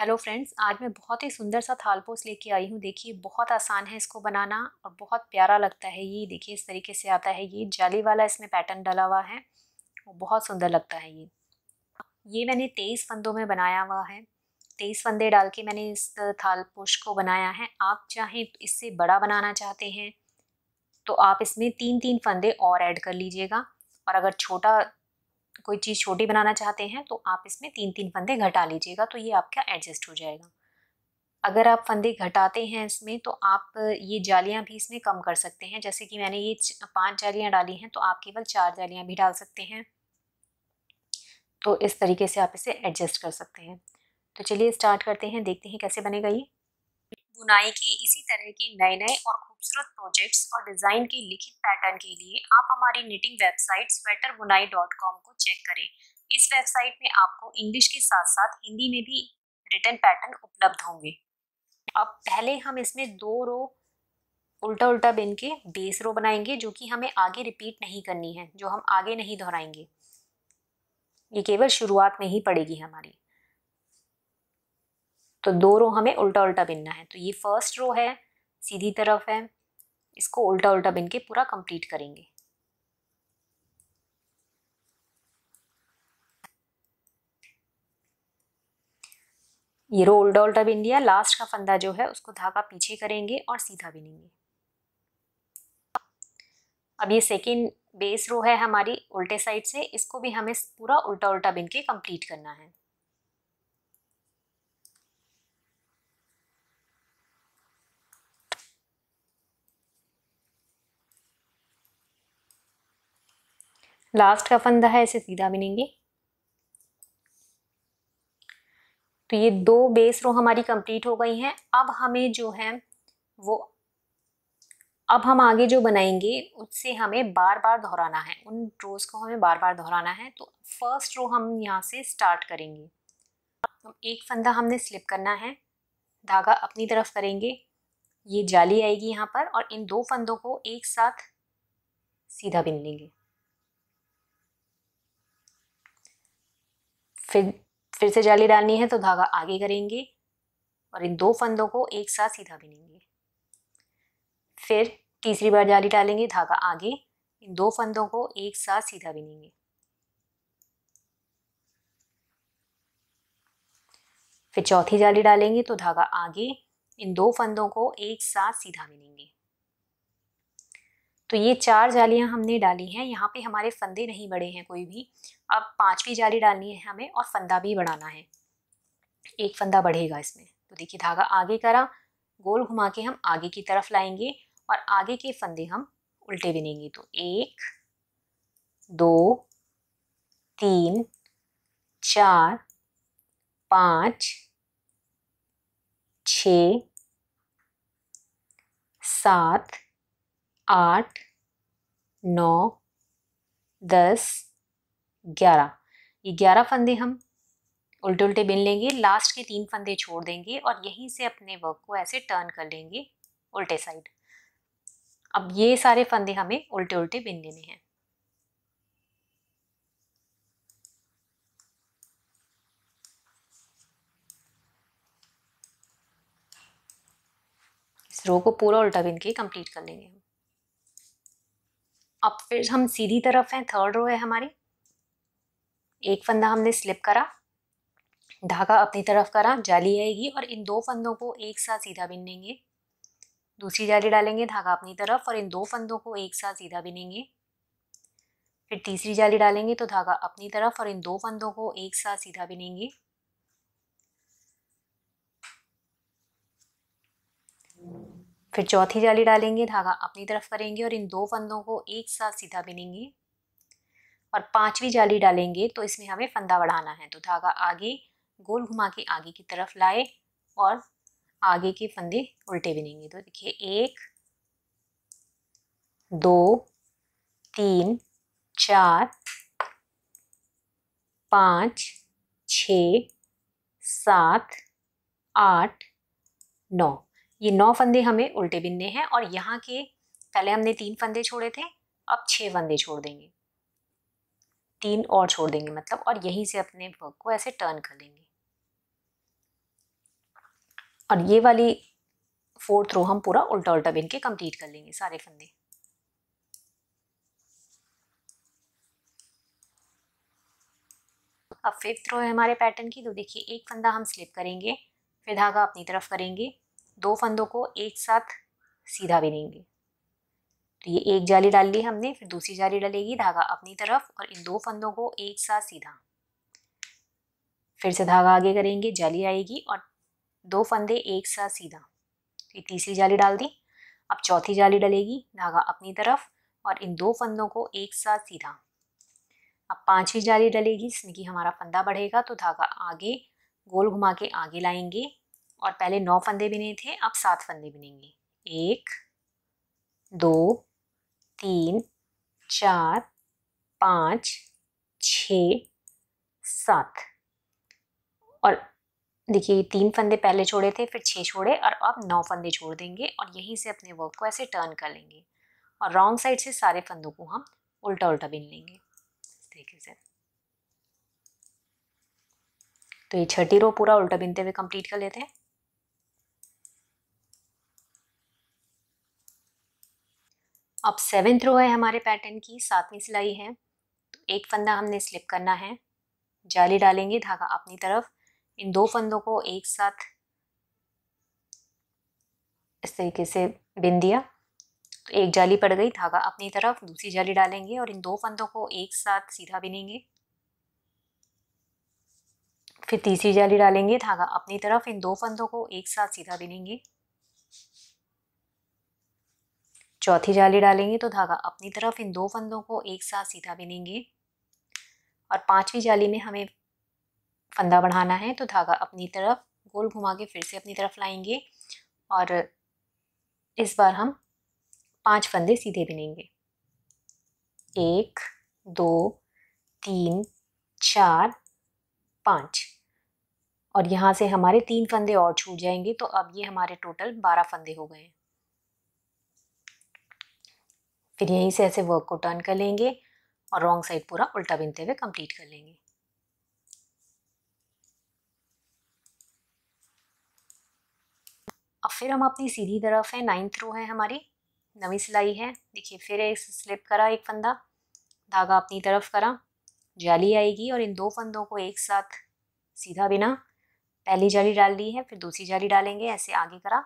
Hello friends, आज मैं बहुत ही सुंदर सा थालपोस लेके आई हूँ। देखिए बहुत आसान है इसको बनाना और बहुत प्यारा लगता है। ये देखिए इस तरीके से आता है। ये जाली वाला इसमें पैटर्न डला हुआ है और बहुत सुंदर लगता है ये मैंने 23 फंदों में बनाया हुआ है। 23 फंदे डाल के मैंने इस थालपोश को बनाया है। आप चाहें तो इससे बड़ा बनाना चाहते हैं तो आप इसमें 3-3 फंदे और ऐड कर लीजिएगा, और अगर छोटा कोई चीज़ छोटी बनाना चाहते हैं तो आप इसमें 3-3 फंदे घटा लीजिएगा, तो ये आपका एडजस्ट हो जाएगा। अगर आप फंदे घटाते हैं इसमें तो आप ये जालियाँ भी इसमें कम कर सकते हैं। जैसे कि मैंने ये 5 जालियाँ डाली हैं तो आप केवल 4 जालियाँ भी डाल सकते हैं। तो इस तरीके से आप इसे एडजस्ट कर सकते हैं। तो चलिए स्टार्ट करते हैं, देखते हैं कैसे बनेगा ये। बुनाई के इसी तरह के नए-नए और खूबसूरत प्रोजेक्ट्स और डिज़ाइन के लिखित पैटर्न के लिए आप हमारी निटिंग वेबसाइट sweaterbunai.com को चेक करें। इस वेबसाइट में आपको इंग्लिश के साथ-साथ हिंदी में भी रिटन पैटर्न उपलब्ध होंगे। अब पहले हम इसमें 2 रो उल्टा उल्टा बिन के बेस रो बनाएंगे, जो कि हमें आगे रिपीट नहीं करनी है, जो हम आगे नहीं दोहराएंगे। ये केवल शुरुआत में ही पड़ेगी हमारी। तो 2 रो हमें उल्टा उल्टा बिनना है। तो ये फर्स्ट रो है, सीधी तरफ है, इसको उल्टा उल्टा बिन के पूरा कंप्लीट करेंगे। ये रो उल्टा उल्टा बिन लिया। लास्ट का फंदा जो है उसको धागा पीछे करेंगे और सीधा बिनेंगे। अब ये सेकेंड बेस रो है हमारी उल्टे साइड से, इसको भी हमें पूरा उल्टा उल्टा बिन के कंप्लीट करना है। लास्ट का फंदा है, इसे सीधा बिनेंगे। तो ये 2 बेस रो हमारी कंप्लीट हो गई हैं। अब हमें जो है वो अब हम आगे जो बनाएंगे उससे हमें बार बार दोहराना है, उन रोज को हमें बार बार दोहराना है। तो फर्स्ट रो हम यहाँ से स्टार्ट करेंगे। तो एक फंदा हमने स्लिप करना है, धागा अपनी तरफ करेंगे, ये जाली आएगी यहाँ पर, और इन 2 फंदों को एक साथ सीधा बिन लेंगे। फिर से जाली डालनी है तो धागा आगे करेंगे और इन 2 फंदों को एक साथ सीधा बिनेंगे। फिर तीसरी बार जाली डालेंगे, धागा आगे, इन 2 फंदों को एक साथ सीधा बिनेंगे। फिर चौथी जाली डालेंगे तो धागा आगे, इन 2 फंदों को एक साथ सीधा बिनेंगे। तो ये 4 जालियां हमने डाली हैं। यहाँ पे हमारे फंदे नहीं बढ़े हैं कोई भी। अब 5वीं जाली डालनी है हमें और फंदा भी बढ़ाना है, एक फंदा बढ़ेगा इसमें। तो देखिए धागा आगे करा, गोल घुमा के हम आगे की तरफ लाएंगे और आगे के फंदे हम उल्टे बिनेंगे। तो 1 2 3 4 5 6 7 8 9 10 11। ये 11 फंदे हम उल्टे उल्टे बिन लेंगे। लास्ट के 3 फंदे छोड़ देंगे और यहीं से अपने वर्क को ऐसे टर्न कर लेंगे उल्टे साइड। अब ये सारे फंदे हमें उल्टे उल्टे बिन लेने हैं। इस रो को पूरा उल्टा बिन के कंप्लीट कर लेंगे हम। अब फिर हम सीधी तरफ हैं, थर्ड रो है हमारी। एक फंदा हमने स्लिप करा, धागा अपनी तरफ करा, जाली आएगी और इन 2 फंदों को एक साथ सीधा बिन लेंगे। दूसरी जाली डालेंगे, धागा अपनी तरफ, और इन 2 फंदों को एक साथ सीधा बिनेंगे। फिर तीसरी जाली डालेंगे तो धागा अपनी तरफ और इन 2 फंदों को एक साथ सीधा बिनेंगे। फिर चौथी जाली डालेंगे, धागा अपनी तरफ करेंगे और इन 2 फंदों को एक साथ सीधा बिनेंगे। और 5वीं जाली डालेंगे तो इसमें हमें फंदा बढ़ाना है। तो धागा आगे, गोल घुमा के आगे की तरफ लाए और आगे के फंदे उल्टे बिनेंगे। तो देखिए 1 2 3 4 5 6 7 8 9। ये 9 फंदे हमें उल्टे बिनने हैं और यहाँ के पहले हमने 3 फंदे छोड़े थे, अब 6 फंदे छोड़ देंगे, 3 और छोड़ देंगे मतलब, और यहीं से अपने वर्क को ऐसे टर्न कर लेंगे। और ये वाली 4th रो हम पूरा उल्टा उल्टा बिन के कंप्लीट कर लेंगे सारे फंदे। अब 5th रो है हमारे पैटर्न की, तो देखिए एक फंदा हम स्लिप करेंगे, फिर धागा अपनी तरफ करेंगे, 2 फंदों को एक साथ सीधा बिनेंगे। तो ये एक जाली डाल ली हमने, फिर दूसरी जाली डलेगी, धागा अपनी तरफ और इन 2 फंदों को एक साथ सीधा, फिर से धागा आगे करेंगे, जाली आएगी और 2 फंदे एक साथ सीधा, तो ये तीसरी जाली डाल दी। अब चौथी जाली डलेगी, धागा अपनी तरफ और इन 2 फंदों को एक साथ सीधा। अब 5वीं जाली डलेगी, इसमें कि हमारा फंदा बढ़ेगा, तो धागा आगे गोल घुमा के आगे लाएंगे और पहले 9 फंदे बिने थे, अब 7 फंदे बिनेंगे। 1 2 3 4 5 6 7। और देखिए 3 फंदे पहले छोड़े थे, फिर 6 छोड़े और अब 9 फंदे छोड़ देंगे और यहीं से अपने वर्क को ऐसे टर्न कर लेंगे और रॉन्ग साइड से सारे फंदों को हम उल्टा उल्टा बिन लेंगे इस तरीके से। तो ये 6ठी रो पूरा उल्टा बिनते हुए कंप्लीट कर लेते हैं। अब 7th रो है हमारे पैटर्न की, 7वीं सिलाई है। तो एक फंदा हमने स्लिप करना है, जाली डालेंगे, धागा अपनी तरफ, इन 2 फंदों को एक साथ इस तरीके से बिन दिया, तो एक जाली पड़ गई, धागा अपनी तरफ, दूसरी जाली डालेंगे और इन 2 फंदों को एक साथ सीधा बिनेंगे, फिर तीसरी जाली डालेंगे, धागा अपनी तरफ, इन 2 फंदों को एक साथ सीधा बिनेंगे, चौथी जाली डालेंगे तो धागा अपनी तरफ, इन 2 फंदों को एक साथ सीधा बिनेंगे और 5वीं जाली में हमें फंदा बढ़ाना है, तो धागा अपनी तरफ गोल घुमा के फिर से अपनी तरफ लाएंगे और इस बार हम 5 फंदे सीधे बिनेंगे। 1 2 3 4 5 और यहाँ से हमारे 3 फंदे और छूट जाएंगे, तो अब ये हमारे टोटल 12 फंदे हो गए। फिर यहीं से ऐसे वर्क को टर्न कर लेंगे और रॉन्ग साइड पूरा उल्टा बिनते हुए कंप्लीट कर लेंगे। अब फिर हम अपनी सीधी तरफ है, 9th रो है हमारी, 9वीं सिलाई है। देखिए फिर एक स्लिप करा, एक फंदा, धागा अपनी तरफ करा, जाली आएगी और इन 2 फंदों को एक साथ सीधा बिना, पहली जाली डाल ली है, फिर दूसरी जाली डालेंगे, ऐसे आगे करा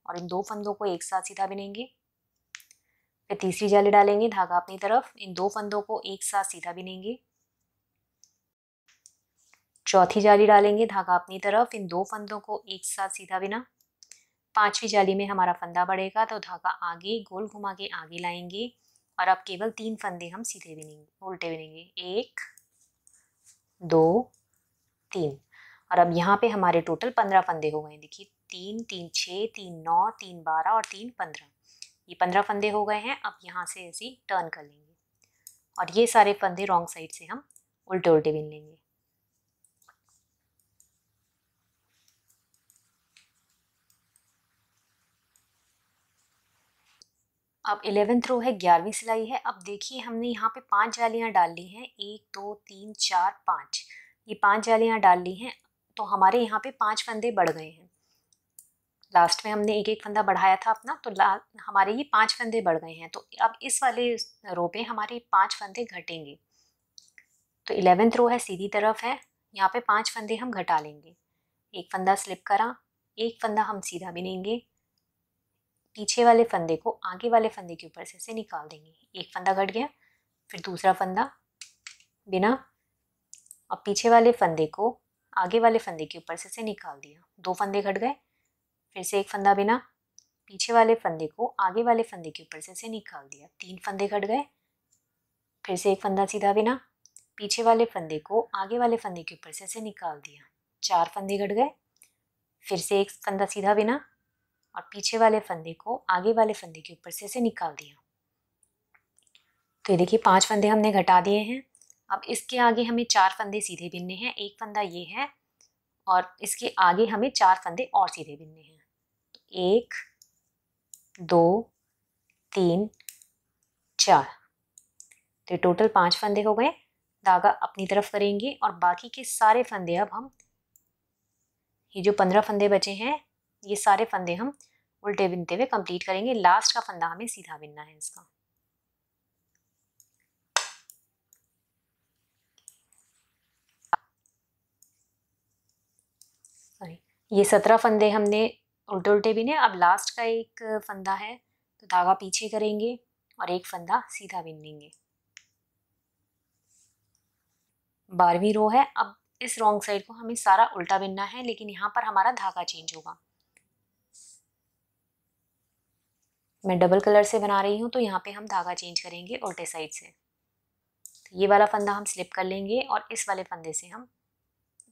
और इन 2 फंदों को एक साथ सीधा बिनेंगे, फिर तीसरी जाली डालेंगे, धागा अपनी तरफ, इन 2 फंदों को एक साथ सीधा बिनेंगे, चौथी जाली डालेंगे, धागा अपनी तरफ, इन 2 फंदों को एक साथ सीधा बिना, 5वीं जाली में हमारा फंदा बढ़ेगा, तो धागा आगे गोल घुमा के आगे लाएंगे और अब केवल 3 फंदे हम सीधे बिनेंगे, उल्टे बिनेंगे, 1 2 3 और अब यहाँ पे हमारे टोटल 15 फंदे हो गए। देखिए 3 3 6 3 9 3 12 और 3 15, ये 15 फंदे हो गए हैं। अब यहाँ से ऐसे टर्न कर लेंगे और ये सारे फंदे रॉन्ग साइड से हम उल्टे उल्टे बिन लेंगे। अब 11th रो है, 11वीं सिलाई है। अब देखिए हमने यहाँ पे 5 जालियाँ डाल ली हैं, 1 2 3 4 5, ये 5 जालियाँ डाल ली हैं, तो हमारे यहाँ पे 5 फंदे बढ़ गए हैं। लास्ट में हमने एक एक फंदा बढ़ाया था अपना, तो हमारे ये 5 फंदे बढ़ गए हैं। तो अब इस वाले रो पे हमारे 5 फंदे घटेंगे। तो 11th रो है, सीधी तरफ है, यहाँ पे 5 फंदे हम घटा लेंगे। एक फंदा स्लिप करा, एक फंदा हम सीधा बिनेंगे, पीछे वाले फंदे को आगे वाले फंदे के ऊपर से निकाल देंगे। एक फंदा घट गया, फिर दूसरा फंदा बिना और पीछे वाले फंदे को आगे वाले फंदे के ऊपर से निकाल दिया। 2 फंदे घट गए, फिर से एक फंदा बिना, पीछे वाले फंदे को आगे वाले फंदे के ऊपर से निकाल दिया। 3 फंदे घट गए, फिर से एक फंदा सीधा बिना, पीछे वाले फंदे को आगे वाले फंदे के ऊपर से निकाल दिया। 4 फंदे घट गए, फिर से एक फंदा सीधा बिना और पीछे वाले फंदे को आगे वाले फंदे के ऊपर से निकाल दिया। तो ये देखिए 5 फंदे हमने घटा दिए हैं। अब इसके आगे हमें 4 फंदे सीधे बिनने हैं। एक फंदा ये है और इसके आगे हमें 4 फंदे और सीधे बिनने हैं। तो 1 2 3 4, तो टोटल 5 फंदे हो गए। धागा अपनी तरफ करेंगे और बाकी के सारे फंदे अब हम, ये जो 15 फंदे बचे हैं ये सारे फंदे हम उल्टे बिनते हुए कंप्लीट करेंगे। लास्ट का फंदा हमें सीधा बिनना है इसका। सॉरी, ये 17 फंदे हमने उल्टे उल्टे बिने। अब लास्ट का एक फंदा है तो धागा पीछे करेंगे और एक फंदा सीधा बिन लेंगे। 12वीं रो है। अब इस रॉन्ग साइड को हमें सारा उल्टा बिनना है, लेकिन यहाँ पर हमारा धागा चेंज होगा। मैं डबल कलर से बना रही हूँ तो यहाँ पे हम धागा चेंज करेंगे उल्टे साइड से। तो ये वाला फंदा हम स्लिप कर लेंगे और इस वाले फंदे से हम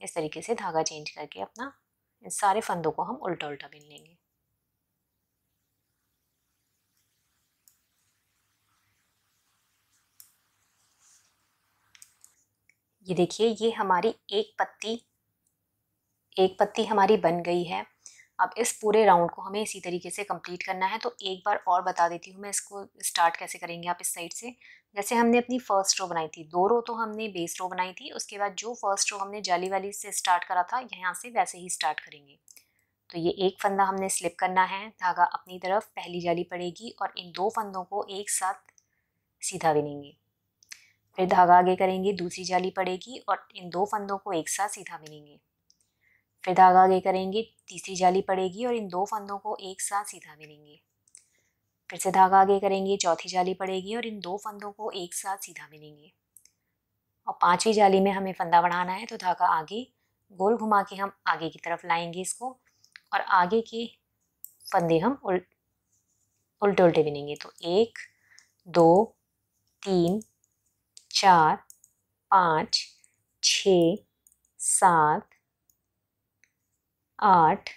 इस तरीके से धागा चेंज करके अपना इन सारे फंदों को हम उल्टा उल्टा बिन लेंगे। ये देखिए, ये हमारी एक पत्ती हमारी बन गई है। अब इस पूरे राउंड को हमें इसी तरीके से कंप्लीट करना है। तो एक बार और बता देती हूँ मैं इसको स्टार्ट कैसे करेंगे। आप इस साइड से, जैसे हमने अपनी फर्स्ट रो बनाई थी, 2 रो तो हमने बेस रो बनाई थी, उसके बाद जो फर्स्ट रो हमने जाली वाली से स्टार्ट करा था, यहाँ से वैसे ही स्टार्ट करेंगे। तो ये एक फंदा हमने स्लिप करना है, धागा अपनी तरफ, पहली जाली पड़ेगी और इन 2 फंदों को एक साथ सीधा बिनेंगे। फिर धागा आगे करेंगे, दूसरी जाली पड़ेगी और इन 2 फंदों को एक साथ सीधा बिनेंगे। फिर धागा आगे करेंगे, तीसरी जाली पड़ेगी और इन 2 फंदों को एक साथ सीधा बिनेंगे। फिर से धागा आगे करेंगे, चौथी जाली पड़ेगी और इन 2 फंदों को एक साथ सीधा बिनेंगे। और 5वीं जाली में हमें फंदा बढ़ाना है, तो धागा आगे गोल घुमा के हम आगे की तरफ लाएंगे इसको और आगे के फंदे हम उल्टे उल्टे बिनेंगे। तो 1 2 3 4 5 6 7 8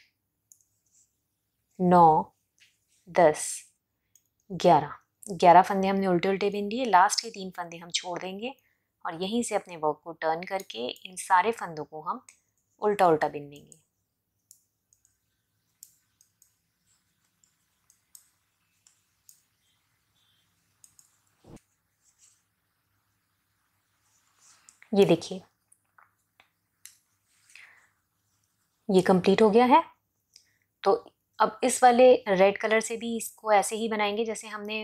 9 10 11 फंदे हमने उल्टे उल्टे बिन लिए। लास्ट के 3 फंदे हम छोड़ देंगे और यहीं से अपने वर्क को टर्न करके इन सारे फंदों को हम उल्टा उल्टा बिन लेंगे। ये देखिए, ये कंप्लीट हो गया है। तो अब इस वाले रेड कलर से भी इसको ऐसे ही बनाएंगे जैसे हमने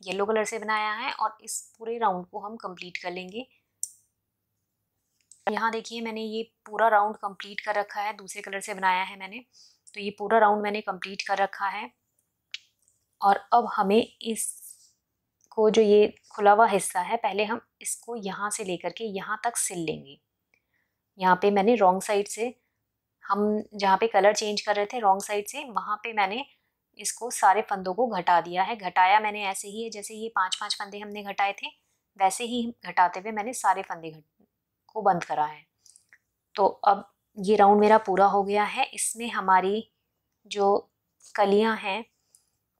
येलो कलर से बनाया है और इस पूरे राउंड को हम कंप्लीट कर लेंगे। यहाँ देखिए, मैंने ये पूरा राउंड कंप्लीट कर रखा है, दूसरे कलर से बनाया है मैंने। तो ये पूरा राउंड मैंने कंप्लीट कर रखा है और अब हमें इसको, जो ये खुला हुआ हिस्सा है, पहले हम इसको यहाँ से लेकर के यहाँ तक सिल लेंगे। यहाँ पे मैंने रॉन्ग साइड से, हम जहाँ पे कलर चेंज कर रहे थे रॉन्ग साइड से, वहाँ पे मैंने इसको सारे फंदों को घटा दिया है। घटाया मैंने ऐसे ही है, जैसे ये 5-5 फंदे हमने घटाए थे, वैसे ही घटाते हुए मैंने सारे फंदे को बंद करा है। तो अब ये राउंड मेरा पूरा हो गया है। इसमें हमारी जो कलियां हैं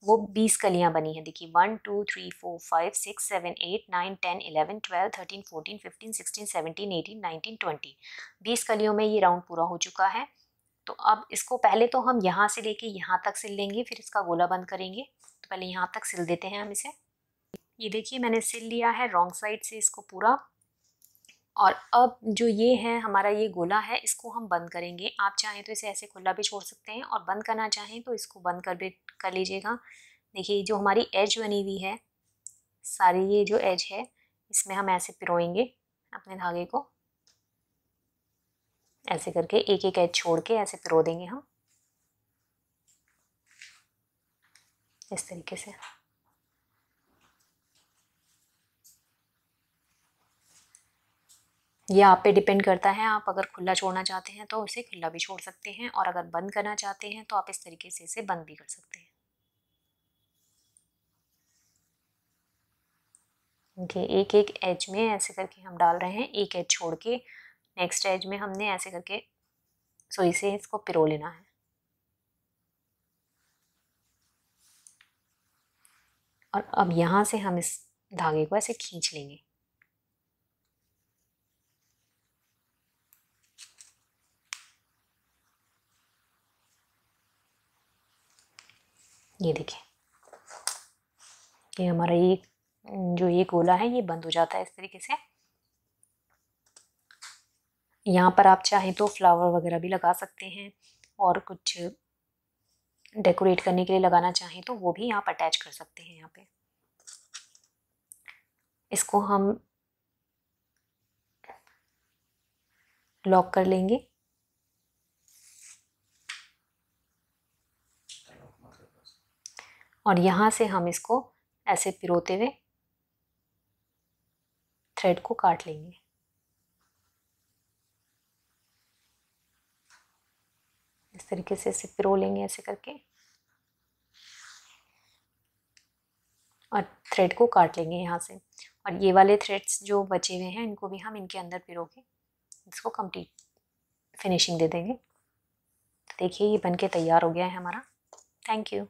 वो 20 कलियां बनी हैं। देखिए 1 2 3 4 5 6 7 8 9 10 11 12 13 14 15 16 17 18 19 20 20 कलियों में ये राउंड पूरा हो चुका है। तो अब इसको पहले तो हम यहाँ से लेके यहाँ तक सिल लेंगे, फिर इसका गोला बंद करेंगे। तो पहले यहाँ तक सिल देते हैं हम इसे। ये देखिए, मैंने सिल लिया है रॉन्ग साइड से इसको पूरा। और अब जो ये है हमारा, ये गोला है, इसको हम बंद करेंगे। आप चाहें तो इसे ऐसे खुला भी छोड़ सकते हैं और बंद करना चाहें तो इसको बंद कर लीजिएगा। देखिए, जो हमारी एज बनी हुई है सारी, ये जो एज है इसमें हम ऐसे पिरोएंगे अपने धागे को, ऐसे करके एक एक एज छोड़ के ऐसे पिरो देंगे हम इस तरीके से। ये आप पे डिपेंड करता है, आप अगर खुला छोड़ना चाहते हैं तो उसे खुला भी छोड़ सकते हैं और अगर बंद करना चाहते हैं तो आप इस तरीके से इसे बंद भी कर सकते हैं। देखिए, एक एक एज में ऐसे करके हम डाल रहे हैं, एक एज छोड़ के नेक्स्ट एज में हमने ऐसे करके सुई से इसको पिरो लेना है। और अब यहाँ से हम इस धागे को ऐसे खींच लेंगे। ये देखिए, ये हमारा जो ये गोला है ये बंद हो जाता है इस तरीके से। यहाँ पर आप चाहें तो फ्लावर वगैरह भी लगा सकते हैं और कुछ डेकोरेट करने के लिए लगाना चाहें तो वो भी आप अटैच कर सकते हैं यहाँ पे। इसको हम लॉक कर लेंगे। और यहाँ से हम इसको ऐसे पिरोते हुए थ्रेड को काट लेंगे। इस तरीके से इसे पिरो लेंगे ऐसे करके और थ्रेड को काट लेंगे यहाँ से। और ये वाले थ्रेड्स जो बचे हुए हैं इनको भी हम इनके अंदर पिरो के इसको कंप्लीट फिनिशिंग दे देंगे। देखिए ये बनके तैयार हो गया है हमारा। Thank you.